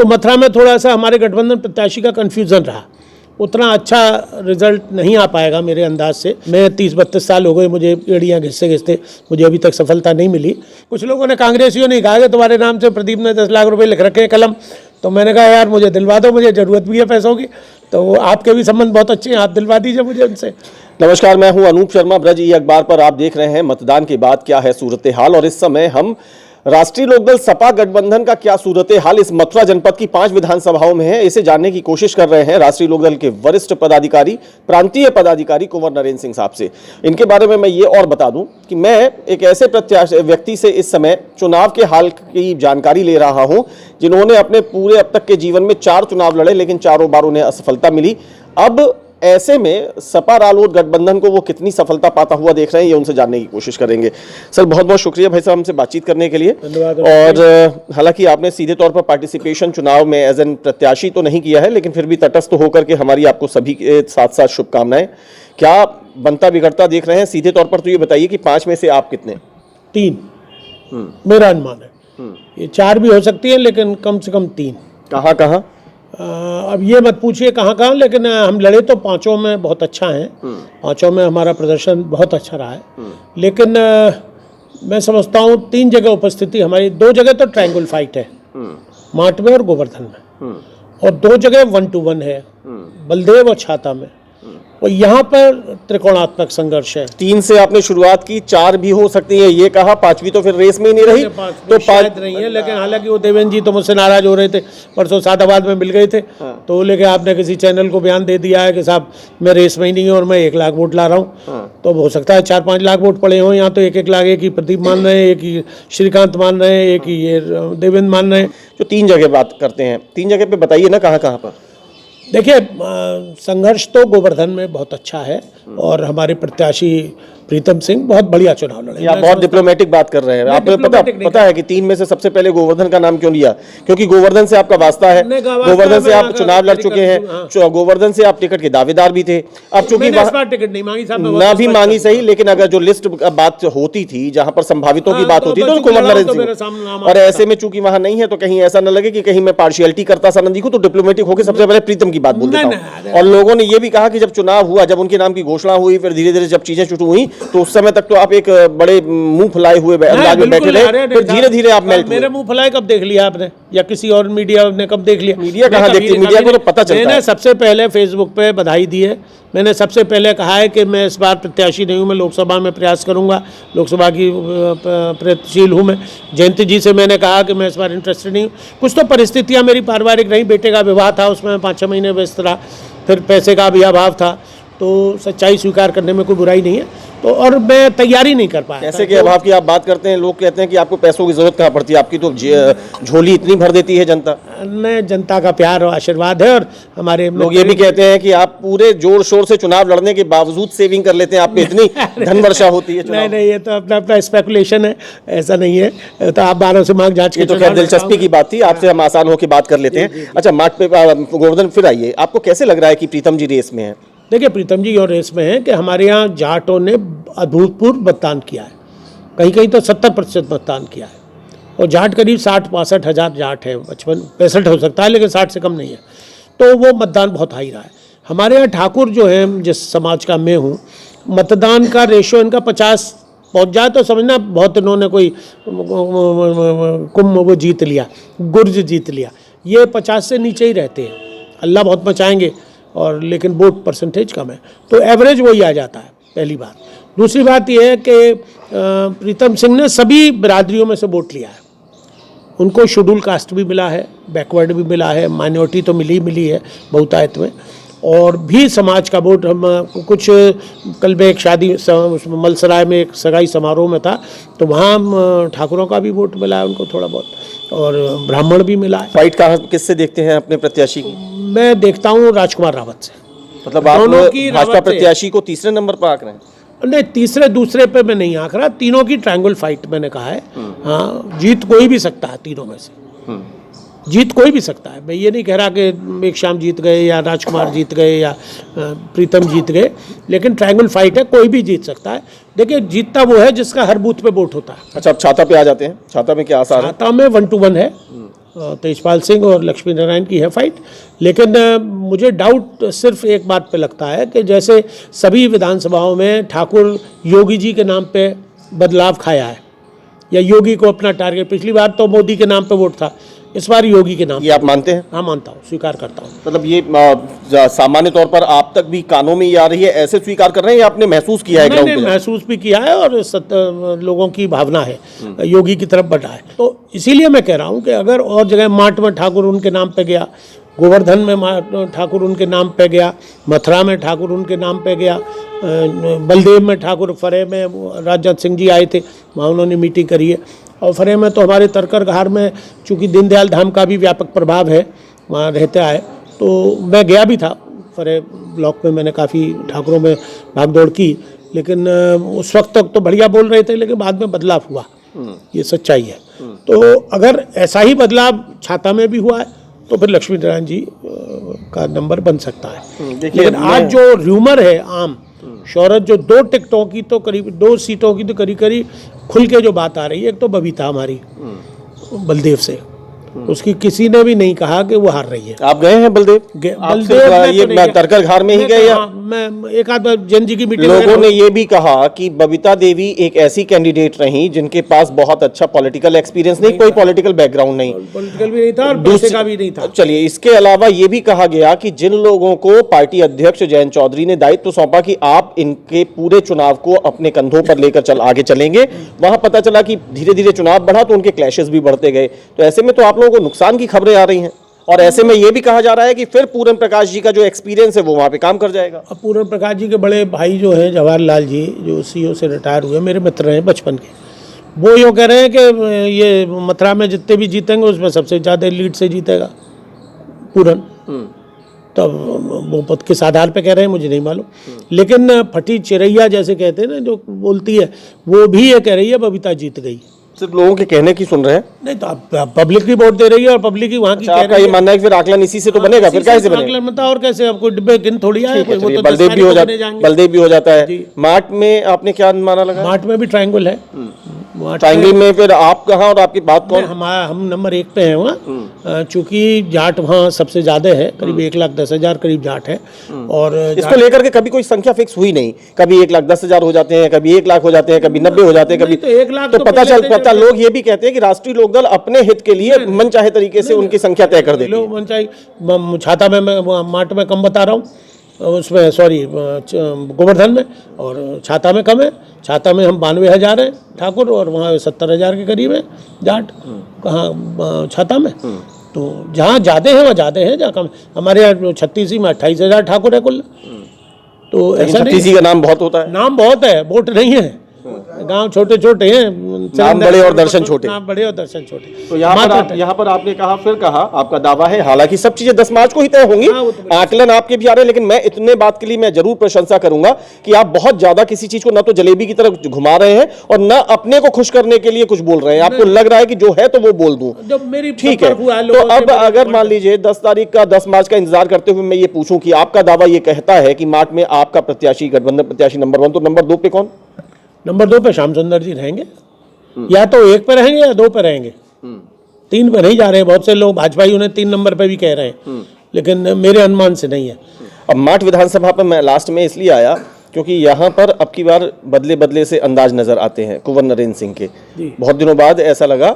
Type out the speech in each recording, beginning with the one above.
तो मथुरा में थोड़ा सा हमारे गठबंधन प्रत्याशी का कन्फ्यूज़न रहा, उतना अच्छा रिजल्ट नहीं आ पाएगा मेरे अंदाज से। मैं 30-32 साल हो गए मुझे एड़ियाँ घिसते घिसते, मुझे अभी तक सफलता नहीं मिली। कुछ लोगों ने, कांग्रेसियों ने कहा कि तुम्हारे नाम से प्रदीप ने 10 लाख रुपए लिख रखे हैं कलम, तो मैंने कहा यार मुझे दिलवा दो, मुझे ज़रूरत भी है पैसों की, तो आपके भी संबंध बहुत अच्छे हैं, आप दिलवा दीजिए मुझे उनसे। नमस्कार, मैं हूं अनूप शर्मा। ब्रज ई अखबार पर आप देख रहे हैं मतदान के बाद क्या है सूरत हाल, और इस समय हम राष्ट्रीय लोकदल सपा गठबंधन का क्या सूरत हाल इस मथुरा जनपद की 5 विधानसभाओं में है, इसे जानने की कोशिश कर रहे हैं राष्ट्रीय लोकदल के वरिष्ठ पदाधिकारी, प्रांतीय पदाधिकारी कुंवर नरेंद्र सिंह साहब से। इनके बारे में मैं ये और बता दूं कि मैं एक ऐसे व्यक्ति से इस समय चुनाव के हाल की जानकारी ले रहा हूं जिन्होंने अपने पूरे अब तक के जीवन में 4 चुनाव लड़े, लेकिन चारों बार उन्हें असफलता मिली। अब ऐसे में सपा रालोद गठबंधन को वो कितनी सफलता पाता हुआ देख रहे हैं, ये उनसे जानने की कोशिश करेंगे। सर, बहुत बहुत शुक्रिया भाई साहब हमसे बातचीत करने के लिए। और हालांकि आपने सीधे तौर पर पार्टिसिपेशन चुनाव में एज एन प्रत्याशी तो नहीं किया है, लेकिन फिर भी तटस्थ होकर के हमारी आपको सभी के साथ साथ शुभकामनाएं। क्या बनता बिगड़ता देख रहे हैं सीधे तौर पर, तो ये बताइए कि 5 में से आप कितने? 3 मेरा अनुमान है। ये 4 भी हो सकती है, लेकिन कम से कम 3। कहाँ कहाँ? अब ये मत पूछिए कहाँ कहाँ, लेकिन हम लड़े तो 5 में बहुत अच्छा हैं, 5 में हमारा प्रदर्शन बहुत अच्छा रहा है। लेकिन मैं समझता हूँ 3 जगह उपस्थिति हमारी, 2 जगह तो ट्रायंगल फाइट है, माट में और गोवर्धन में, और 2 जगह 1 to 1 है, बलदेव और छाता में, और यहाँ पर त्रिकोणात्मक संघर्ष है। 3 से आपने शुरुआत की, 4 भी हो सकती है ये कहा, 5वीं तो फिर रेस में ही नहीं रही, तो 5 रही है। लेकिन हालांकि वो देवेंद्र जी तो मुझसे नाराज हो रहे थे, परसों सादाबाद में मिल गए थे, तो लेके आपने किसी चैनल को बयान दे दिया है कि साहब मैं रेस में ही नहीं हूँ और मैं 1 लाख वोट ला रहा हूँ। तो हो सकता है 4-5 लाख वोट पड़े हों, यहाँ तो 1-1 लाख, एक ही प्रदीप मान रहे हैं, एक ही श्रीकांत मान रहे हैं, एक ही ये देवेंद्र मान रहे हैं। जो 3 जगह बात करते हैं, 3 जगह पे बताइए ना कहाँ कहाँ पर? देखिए, संघर्ष तो गोवर्धन में बहुत अच्छा है, और हमारे प्रत्याशी प्रीतम सिंह बहुत बढ़िया चुनाव लड़े। आप बहुत डिप्लोमेटिक बात कर रहे हैं। आपको पता है कि 3 में से सबसे पहले गोवर्धन का नाम क्यों लिया? क्योंकि गोवर्धन से आपका वास्ता है, गोवर्धन से आप चुनाव लड़ चुके हैं, गोवर्धन से आप टिकट के दावेदार भी थे। अब चूंकि टिकट नहीं मांगी साहब, ना भी मांगी सही, लेकिन अगर जो लिस्ट बात होती थी, जहां पर संभावितों की बात होती तो कुंवर नरेंद्र सिंह, और ऐसे में चूंकि वहां नहीं है तो कहीं ऐसा न लगे कि कहीं मैं पार्शियलिटी करता सा न दिखूं, तो डिप्लोमेटिक होकर सबसे पहले प्रीतम की बात बोल देता हूं। और लोगों ने ये भी कहा कि जब चुनाव हुआ, जब उनके नाम की घोषणा हुई, फिर धीरे धीरे जब चीजें शुरू हुई, तो उस समय तक तो आप एक बड़े मुंह फुलाए हुए अंदाज में बैठे रहे, फिर धीरे धीरे आप मेल्ट हुए। मेरे मुंह फुलाए कब देख लिया आपने, या किसी और मीडिया ने कब देख लिया? मीडिया कहाँ देखती है? मीडिया को तो पता चलता है। मैंने सबसे पहले फेसबुक पे बधाई दी है, मैंने सबसे पहले कहा है कि मैं इस बार प्रत्याशी नहीं हूँ, मैं लोकसभा में प्रयास करूंगा, लोकसभा की प्रयत्नशील हूँ मैं। जयंती जी से मैंने कहा कि मैं इस बार इंटरेस्टेड नहीं हूँ। कुछ तो परिस्थितियाँ मेरी पारिवारिक रही, बेटे का विवाह था, उसमें 5-6 महीने व्यस्त रहा, फिर पैसे का भी अभाव था, तो सच्चाई स्वीकार करने में कोई बुराई नहीं है। तो और मैं तैयारी नहीं कर पाया। पैसे के अभाव की आप बात करते हैं, लोग कहते हैं कि आपको पैसों की जरूरत कहाँ पड़ती है, आपकी तो झोली इतनी भर देती है जनता। नहीं, जनता का प्यार और आशीर्वाद है, और हमारे लोग ये भी कहते हैं कि आप पूरे जोर शोर से चुनाव लड़ने के बावजूद सेविंग कर लेते हैं, आप पे इतनी धन वर्षा होती है। नहीं, ये तो अपना अपना स्पेकुलेशन है, ऐसा नहीं है। तो आप 12 से मार्ग जांच के, तो खैर दिलचस्पी की बात थी, आपसे हम आसान होकर बात कर लेते हैं। अच्छा, मार्ग पे गोवर्धन फिर आइए, आपको कैसे लग रहा है कि प्रीतम जी रेस में है? देखिए, प्रीतम जी और रेस में है कि हमारे यहाँ जाटों ने अभूतपूर्व मतदान किया है, कहीं कहीं तो 70% मतदान किया है, और जाट करीब 60-62 हज़ार जाट है, 55-65 हो सकता है, लेकिन 60 से कम नहीं है, तो वो मतदान बहुत हाई रहा है। हमारे यहाँ ठाकुर जो है, जिस समाज का मैं हूँ, मतदान का रेशो इनका 50 पहुँच जाए तो समझना बहुत इन्होंने कोई कुंभ वो जीत लिया, गुर्ज जीत लिया। ये 50 से नीचे ही रहते हैं, अल्लाह बहुत मचाएंगे, और लेकिन वोट परसेंटेज कम है, तो एवरेज वही आ जाता है, पहली बात। दूसरी बात यह है कि प्रीतम सिंह ने सभी बिरादरियों में से वोट लिया है, उनको शेड्यूल कास्ट भी मिला है, बैकवर्ड भी मिला है, माइनॉरिटी तो मिली है बहुतायत में, और भी समाज का वोट। हम कुछ कल मैं एक शादी मलसराय में एक सगाई समारोह में था, तो वहाँ ठाकुरों का भी वोट मिला है उनको थोड़ा बहुत, और ब्राह्मण भी मिला है। फाइट कहाँ किससे देखते हैं अपने प्रत्याशी की? मैं देखता हूँ राजकुमार रावत से। मतलब आप भाजपा प्रत्याशी को तीसरे नंबर पर आंक रहे हैं? नहीं, तीसरे दूसरे पे मैं नहीं आंक रहा, तीनों की ट्रायंगल फाइट मैंने कहा है। हाँ, जीत कोई भी सकता है, तीनों में से जीत कोई भी सकता है। मैं ये नहीं कह रहा कि एक शाम जीत गए या राजकुमार जीत गए या प्रीतम जीत गए, लेकिन ट्रायंगल फाइट है, कोई भी जीत सकता है। देखिए, जीतता वो है जिसका हर बूथ पे वोट होता है। अच्छा, अब छाता पे आ जाते हैं। छाता में क्या आसार है? छाता में 1 to 1 है, तेजपाल सिंह और लक्ष्मी नारायण की है फाइट। लेकिन मुझे डाउट सिर्फ एक बात पे लगता है कि जैसे सभी विधानसभाओं में ठाकुर योगी जी के नाम पे बदलाव खाया है या योगी को अपना टारगेट, पिछली बार तो मोदी के नाम पे वोट था, इस बार योगी के नाम। ये आप मानते हैं? हाँ मानता हूँ, स्वीकार करता हूँ। मतलब ये सामान्य तौर पर आप तक भी कानों में ये आ रही है, ऐसे स्वीकार कर रहे हैं या आपने महसूस किया है? मैंने महसूस भी किया है और लोगों की भावना है योगी की तरफ बढ़ा है। तो इसीलिए मैं कह रहा हूँ कि अगर और जगह माट में ठाकुर उनके नाम पे गया, गोवर्धन में ठाकुर उनके नाम पे गया, मथुरा में ठाकुर उनके नाम पे गया, बलदेव में ठाकुर, फरे में राजनाथ सिंह जी आए थे, वहाँ उन्होंने मीटिंग करी है। और फरे में तो हमारे तरकरघार में चूँकि दीनदयाल धाम का भी व्यापक प्रभाव है, वहाँ रहते आए, तो मैं गया भी था फरे ब्लॉक में, मैंने काफ़ी ठाकुरों में भागदौड़ की। लेकिन उस वक्त तक तो बढ़िया बोल रहे थे, लेकिन बाद में बदलाव हुआ, ये सच्चाई है। तो अगर ऐसा ही बदलाव छाता में भी हुआ है तो फिर लक्ष्मी नारायण जी का नंबर बन सकता है। लेकिन आज जो र्यूमर है आम शौहरत, जो 2 टिकटों की तो करीब 2 सीटों की तो करीब खुल के जो बात आ रही है, एक तो बबीता हमारी बलदेव से, उसकी किसी ने भी नहीं कहा कि वो हार रही है। आप गए हैं बलदेव? ये तरकरघार में ही गए या? मैं एक आध बार जैन जी की मीटिंग, लोगों ने ये भी कहा कि बबीता देवी एक ऐसी कैंडिडेट रही जिनके पास बहुत अच्छा पॉलिटिकल एक्सपीरियंस नहीं, कोई पॉलिटिकल बैकग्राउंड नहीं, पॉलिटिकल भी नहीं था और पैसे का भी नहीं था। चलिए, इसके अलावा ये भी कहा गया कि जिन लोगों को पार्टी अध्यक्ष जयंत चौधरी ने दायित्व सौंपा कि आप इनके पूरे चुनाव को अपने कंधों पर लेकर आगे चलेंगे, वहां पता चला कि धीरे धीरे चुनाव बढ़ा तो उनके क्लैशेस भी बढ़ते गए। तो ऐसे में तो आप लोगों को नुकसान की खबरें आ रही हैं, और ऐसे में यह भी कहा जा रहा है कि फिर पूरन प्रकाश जी का जो एक्सपीरियंस है वो वहां पे काम कर जाएगा। अब पूरन प्रकाश जी के बड़े भाई जो हैं जवाहरलाल जी, जो सीईओ से रिटायर हुए, मेरे मित्र हैं बचपन के, वो यूँ कह रहे हैं कि ये मथुरा में जितने भी जीतेंगे उसमें सबसे ज़्यादा लीड से जीतेगा पूरन। तब वो पद किस आधार पे कह रहे हैं मुझे नहीं मालूम, लेकिन फटी चिरैया जैसे कहते हैं ना, जो बोलती है, वो भी ये कह रही है बबीता जीत गई। सिर्फ लोगों के कहने की सुन रहे हैं? नहीं तो अब पब्लिक ही वोट दे रही है और पब्लिक ही वहाँ की कह रही है। आपका ये मानना है कि फिर आकलन इसी से तो बनेगा? फिर कैसे बनेगा आकलन मतलब, और कैसे? अब कोई डिब्बे गिन थोड़ी आए, वो तो बलदेव भी हो जाता है। मार्ट में आपने क्या माना लगा? मार्ट में भी ट्रायंगल है। ट्रायंगल में फिर आप कहाँ और आपकी बात कौन? हम नंबर 1 पे हैं वहाँ, चूंकि जाट वहाँ सबसे ज्यादा है, करीब 1,10,000 करीब जाट है। और इसको लेकर के कभी कोई संख्या फिक्स हुई नहीं, कभी 1,10,000 हो जाते हैं, कभी 1 लाख हो जाते हैं, कभी 90 हो जाते हैं, कभी तो 1 लाख तो पता लोग ये भी कहते हैं कि राष्ट्रीय लोकदल अपने हित के लिए मनचाहे तरीके से उनकी संख्या तय कर देती है। मनचाही छाता में मैं मार्ट में कम बता रहा हूँ, उसमें सॉरी गोवर्धन में, और छाता में कम है। छाता में हम 92,000 हैं ठाकुर और वहाँ 70,000 के करीब है जाट। कहाँ छाता में? तो जहाँ ज़्यादा है वहाँ ज़्यादा है, जहाँ कम। हमारे यहाँ 36 में 28,000 ठाकुर है कुल। तो ऐसा नहीं, का नाम बहुत होता है, नाम बहुत है, वोट नहीं है। गांव छोटे छोटे हैं, नाम बड़े और दर्शन छोटे। नाम बड़े और दर्शन छोटे। तो यहाँ पर आपने कहा, फिर कहा आपका दावा है, हालांकि सब चीजें 10 मार्च को ही तय होंगी, आकलन आपके भी आ रहे हैं, लेकिन मैं इतने बात के लिए मैं जरूर प्रशंसा करूंगा कि आप बहुत ज्यादा किसी चीज को न तो जलेबी की तरफ घुमा रहे हैं और न अपने को खुश करने के लिए कुछ बोल रहे हैं। आपको लग रहा है कि जो है तो वो बोल दूं, ठीक है। तो अब अगर मान लीजिए 10 तारीख का 10 मार्च का इंतजार करते हुए मैं ये पूछूं कि आपका दावा ये कहता है कि मार्च में आपका प्रत्याशी, गठबंधन प्रत्याशी नंबर 1, तो नंबर 2 पे कौन? नंबर 2 पे श्याम सुंदर जी रहेंगे, या तो 1 पे रहेंगे या 2 पे रहेंगे, 3 पे नहीं जा रहे हैं। बहुत से लोग भाजपाई उन्हें 3 नंबर पे भी कह रहे हैं, लेकिन मेरे अनुमान से नहीं है। अब माठ विधानसभा पर मैं लास्ट में इसलिए आया क्योंकि यहाँ पर अब की बार बदले बदले से अंदाज नजर आते हैं कुंवर नरेंद्र सिंह के। बहुत दिनों बाद ऐसा लगा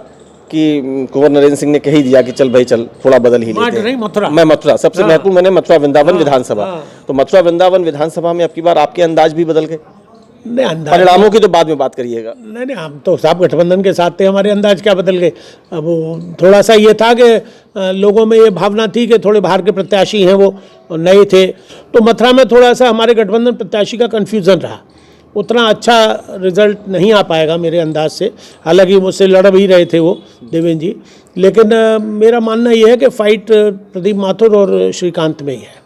कि कुंवर नरेंद्र सिंह ने कह ही दिया कि चल भाई चल, थोड़ा बदल ही लेते हैं। मथुरा सबसे महत्वपूर्ण, मैंने मथुरा वृंदावन विधानसभा, तो मथुरा वृंदावन विधानसभा में अब की बार आपके अंदाज भी बदल गए। परिणामों की तो बाद में बात करिएगा। नहीं, हम तो साहब गठबंधन के साथ थे, हमारे अंदाज क्या बदल गए। अब थोड़ा सा ये था कि लोगों में ये भावना थी कि थोड़े बाहर के प्रत्याशी हैं वो नए थे, तो मथुरा में थोड़ा सा हमारे गठबंधन प्रत्याशी का कन्फ्यूज़न रहा, उतना अच्छा रिजल्ट नहीं आ पाएगा मेरे अंदाज से। हालांकि मुझसे लड़ भी रहे थे वो देवेंद्र जी, लेकिन मेरा मानना ये है कि फाइट प्रदीप माथुर और श्रीकांत में ही है।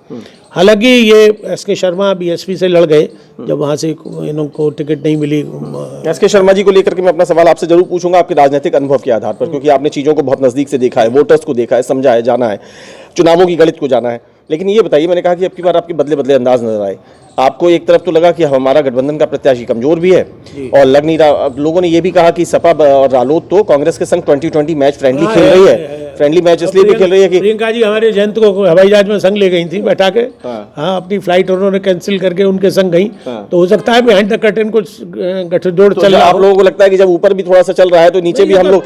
हालांकि ये एसके शर्मा बीएसपी से लड़ गए जब वहाँ से इनको टिकट नहीं मिली। एसके शर्मा जी को लेकर के मैं अपना सवाल आपसे जरूर पूछूंगा आपके राजनीतिक अनुभव के आधार पर, क्योंकि आपने चीज़ों को बहुत नज़दीक से देखा है, वोटर्स को देखा है, समझा है, जाना है, चुनावों की गणित को जाना है। लेकिन ये बताइए, मैंने कहा कि अब की बार आपके बदले बदले अंदाज नजर आए, आपको एक तरफ तो लगा कि हमारा गठबंधन का प्रत्याशी कमजोर भी है और लग नहीं रहा, अब लोगों ने ये भी कहा कि सपा और रालोद तो कांग्रेस के संग 2020 मैच फ्रेंडली खेल रही है। फ्रेंडली मैच इसलिए भी खेल रही है कि प्रियंका जी हमारे जयंत को हवाई जहाज में संग ले गई थी बैठा के। हाँ, अपनी फ्लाइट उन्होंने कैंसिल करके उनके संग गई। तो हो सकता है बिहाइंड द कर्टेन कुछ गठजोड़ चल रहा। आप लोगों को लगता है कि जब ऊपर भी थोड़ा सा चल रहा है तो नीचे भी हम लोग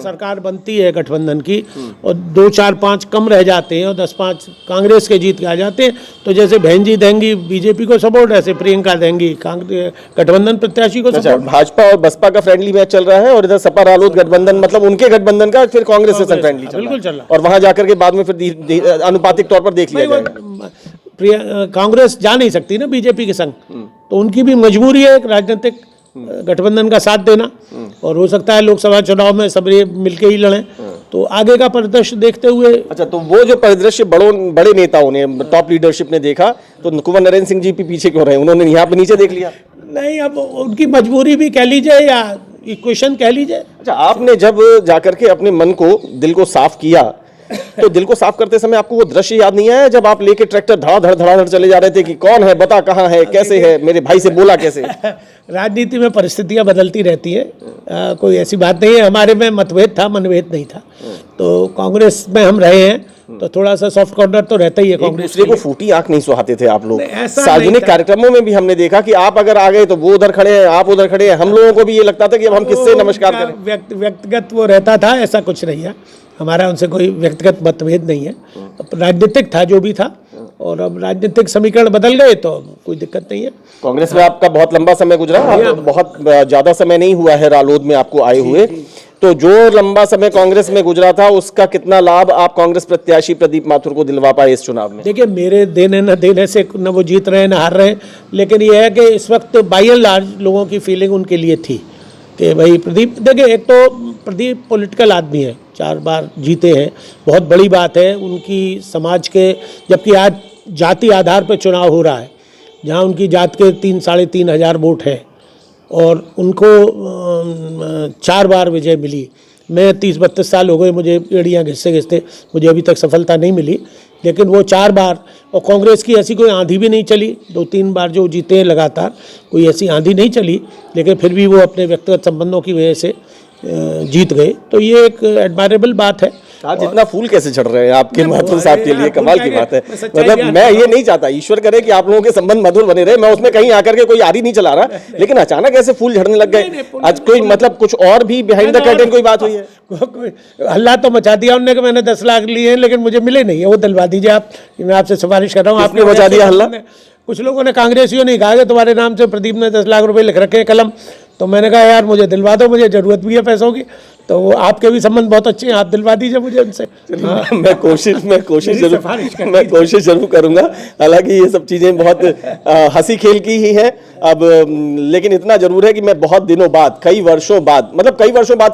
सरकार बनती है गठबंधन की और 2, 4, 5 कम रह जाते हैं और 10-5 कांग्रेस के जीत के आ जाते हैं, तो जैसे बहन जी देंगी बीजेपी को सपोर्ट, ऐसे प्रियंका देंगी गठबंधन प्रत्याशी को सपोर्ट। भाजपा और बसपा का फ्रेंडली मैच चल रहा है और इधर सपा रालोद गठबंधन, मतलब उनके गठबंधन का फिर कांग्रेस से फ्रेंडली बिल्कुल चल रहा, और वहां जाकर के बाद में फिर अनुपातिक तौर पर देख लिया जाएगा। कांग्रेस जा नहीं सकती ना बीजेपी के संग, तो उनकी भी मजबूरी है एक राजनीतिक गठबंधन का साथ देना, और हो सकता है लोकसभा चुनाव में सब मिलके ही लड़ें। तो आगे का परिदृश्य देखते हुए, अच्छा, तो वो जो परिदृश्य बड़े नेताओं ने, टॉप लीडरशिप ने देखा, तो कुंवर नरेंद्र सिंह जी पीछे क्यों रहे? उन्होंने यहाँ पे नीचे देख लिया। नहीं, अब उनकी मजबूरी भी कह लीजिए या इक्वेशन कह लीजिए। अच्छा, आपने जब जाकर के अपने मन को, दिल को साफ किया, तो दिल को साफ करते समय आपको वो दृश्य याद नहीं आया जब आप लेके ट्रैक्टर धड़ाधड़ चले जा रहे थे कि कौन है, बता कहाँ है, कैसे है, मेरे भाई से बोला कैसे? राजनीति में परिस्थितियां बदलती रहती है, कोई ऐसी बात नहीं है। हमारे में मतभेद था, मनभेद नहीं था। तो कांग्रेस में हम रहे हैं तो थोड़ा सा सॉफ्ट कॉर्नर तो रहता ही है कांग्रेस। दूसरे को फूटी आंख नहीं सुहाते थे आप लोग। सार्वजनिक कार्यक्रमों में भी हमने देखा कि आप अगर आ गए तो वो उधर खड़े हैं, आप उधर खड़े हैं। हम लोगों को भी ये लगता था कि अब हम किससे नमस्कार करें। व्यक्तिगत वो रहता था, ऐसा कुछ नहीं है। हमारा उनसे कोई व्यक्तिगत मतभेद नहीं है, राजनीतिक था जो भी था, और अब राजनीतिक समीकरण बदल गए तो कोई दिक्कत नहीं है। कांग्रेस में आपका बहुत लंबा समय गुजरा, बहुत ज्यादा समय नहीं हुआ है रालोद में आपको आए हुए, तो जो लंबा समय कांग्रेस में गुजरा था उसका कितना लाभ आप कांग्रेस प्रत्याशी प्रदीप माथुर को दिलवा पाए इस चुनाव में? देखिए, मेरे देने न देने से न वो जीत रहे हैं न हार रहे हैं, लेकिन ये है कि इस वक्त बाई एंड लार्ज लोगों की फीलिंग उनके लिए थी कि भाई प्रदीप, देखिए एक तो प्रदीप पॉलिटिकल आदमी है, 4 बार जीते हैं, बहुत बड़ी बात है उनकी समाज के, जबकि आज जाति आधार पर चुनाव हो रहा है, जहां उनकी जात के 3-3.5 हज़ार वोट है और उनको 4 बार विजय मिली। मैं 30-32 साल हो गए मुझे एड़ियाँ घिसते घिसते, मुझे अभी तक सफलता नहीं मिली, लेकिन वो 4 बार, और कांग्रेस की ऐसी कोई आंधी भी नहीं चली। 2-3 बार जो जीते हैं लगातार, कोई ऐसी आंधी नहीं चली, लेकिन फिर भी वो अपने व्यक्तिगत संबंधों की वजह से जीत गए। तो ये एक एडमायरेबल बात है। आज इतना फूल कैसे चढ़ रहे हैं आपके माथुर साहब के लिए? कमाल की बात है। मतलब मैं ये नहीं चाहता, ईश्वर करे कि आप लोगों के संबंध मधुर बने रहे, मैं उसमें कहीं आकर के कोई यारी नहीं चला रहा, लेकिन अचानक ऐसे फूल झड़ने लग गए। आज कोई मतलब कुछ और भी बिहाइंड द कर्टेन कोई बात हुई है? हल्ला तो मचा दिया उन्होंने कि मैंने 10 लाख लिए हैं, लेकिन मुझे मिले नहीं है। वो दिलवा दीजिए आप, मैं आपसे सिफारिश कर रहा हूँ। आपने मचा दिया हल्ला? कुछ लोगों ने, कांग्रेसियों ने कहा कि तुम्हारे नाम से प्रदीप ने 10 लाख रुपए लिख रखे हैं कलम, तो मैंने कहा यार मुझे दिलवा दो, मुझे जरूरत भी है पैसों की। तो आपके भी संबंध बहुत अच्छे हैं, आप दिलवा दीजिए मुझे उनसे। मैं कोशिश जरूर करूंगा। हालांकि ये सब चीजें बहुत हंसी खेल की ही हैं अब, लेकिन इतना जरूर है कि मैं बहुत दिनों बाद, कई वर्षों बाद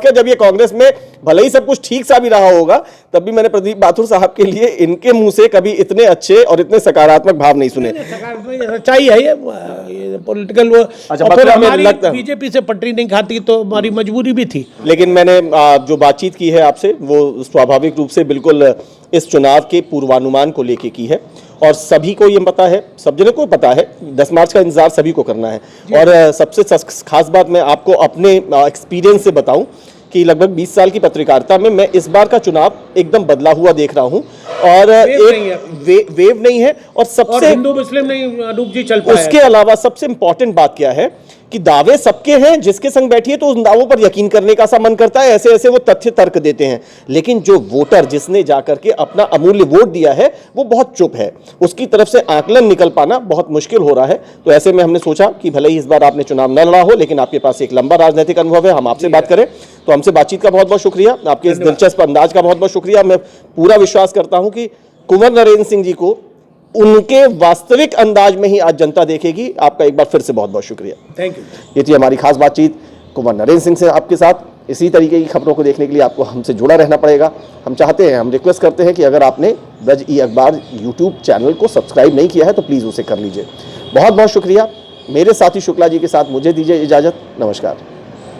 क्या, जब ये कांग्रेस में भले ही सब कुछ ठीक सा भी रहा होगा, तब भी मैंने प्रदीप माथुर साहब के लिए इनके मुंह से कभी इतने अच्छे और इतने सकारात्मक भाव नहीं सुने। सच्चाई है ये पॉलिटिकल वो। लगता है बीजेपी से पटरी नहीं खाती तो हमारी मजबूरी भी थी। लेकिन मैंने जो बातचीत की है आपसे वो स्वाभाविक रूप से बिल्कुल इस चुनाव के पूर्वानुमान को लेके की है, और सभी को ये पता है, सब जनों को पता है 10 मार्च का इंतजार सभी को करना है। और सबसे खास बात मैं आपको अपने एक्सपीरियंस से बताऊं कि लगभग 20 साल की पत्रकारिता में मैं इस बार का चुनाव एकदम बदला हुआ देख रहा हूं, और एक वेव नहीं है, और सबसे हिंदू मुस्लिम नहीं अनूप जी चल पाया। उसके अलावा सबसे इंपॉर्टेंट बात क्या है कि दावे सबके हैं, जिसके संग बैठिए तो उन दावों पर यकीन करने का सा मन करता है, ऐसे ऐसे वो तथ्य तर्क देते हैं, लेकिन जो वोटर जिसने जाकर के अपना अमूल्य वोट दिया है वो बहुत चुप है, उसकी तरफ से आकलन निकल पाना बहुत मुश्किल हो रहा है। तो ऐसे में हमने सोचा कि भले ही इस बार आपने चुनाव न लड़ा हो, लेकिन आपके पास एक लंबा राजनीतिक अनुभव है, हम आपसे बात करें। तो हमसे बातचीत का बहुत बहुत शुक्रिया, आपके इस दिलचस्प अंदाज का बहुत बहुत शुक्रिया। मैं पूरा विश्वास करता हूं कि कुंवर नरेंद्र सिंह जी को उनके वास्तविक अंदाज में ही आज जनता देखेगी। आपका एक बार फिर से बहुत बहुत शुक्रिया, थैंक यू। ये थी हमारी खास बातचीत कुंवर नरेंद्र सिंह से आपके साथ। इसी तरीके की खबरों को देखने के लिए आपको हमसे जुड़ा रहना पड़ेगा। हम चाहते हैं, हम रिक्वेस्ट करते हैं कि अगर आपने ब्रज ई अखबार यूट्यूब चैनल को सब्सक्राइब नहीं किया है तो प्लीज़ उसे कर लीजिए। बहुत बहुत शुक्रिया। मेरे साथी शुक्ला जी के साथ मुझे दीजिए इजाज़त। नमस्कार।